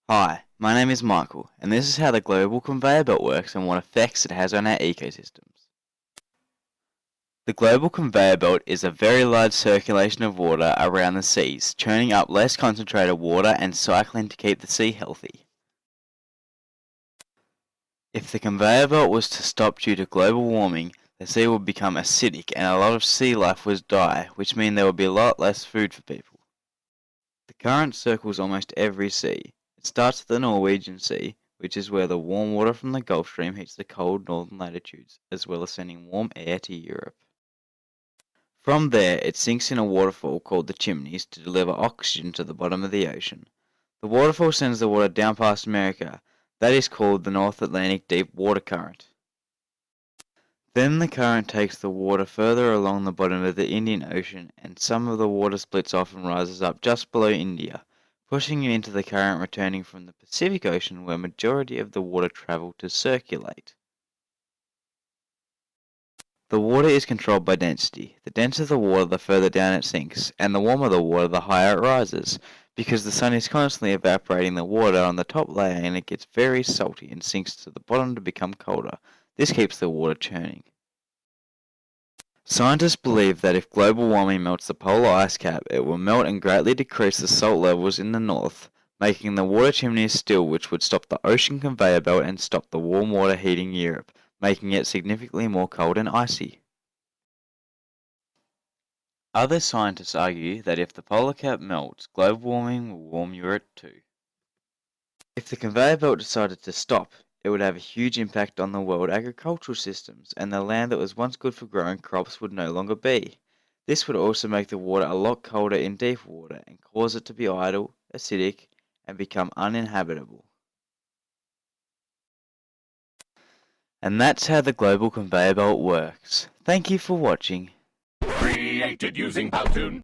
Hi, my name is Michael, and this is how the global conveyor belt works and what effects it has on our ecosystems. The global conveyor belt is a very large circulation of water around the seas, churning up less concentrated water and cycling to keep the sea healthy. If the conveyor belt was to stop due to global warming, the sea would become acidic and a lot of sea life would die, which means there would be a lot less food for people. The current circles almost every sea. It starts at the Norwegian Sea, which is where the warm water from the Gulf Stream heats the cold northern latitudes, as well as sending warm air to Europe. From there, it sinks in a waterfall called the Chimneys to deliver oxygen to the bottom of the ocean. The waterfall sends the water down past America. That is called the North Atlantic Deep Water Current. Then the current takes the water further along the bottom of the Indian Ocean, and some of the water splits off and rises up just below India, pushing it into the current returning from the Pacific Ocean where majority of the water travel to circulate. The water is controlled by density. The denser the water, the further down it sinks, and the warmer the water, the higher it rises, because the sun is constantly evaporating the water on the top layer and it gets very salty and sinks to the bottom to become colder. This keeps the water churning. Scientists believe that if global warming melts the polar ice cap, it will melt and greatly decrease the salt levels in the north, making the water chimneys still, which would stop the ocean conveyor belt and stop the warm water heating Europe, making it significantly more cold and icy. Other scientists argue that if the polar cap melts, global warming will warm Europe too. If the conveyor belt decided to stop, it would have a huge impact on the world agricultural systems, and the land that was once good for growing crops would no longer be. This would also make the water a lot colder in deep water and cause it to be idle, acidic, and become uninhabitable. And that's how the global conveyor belt works. Thank you for watching. Created using Powtoon.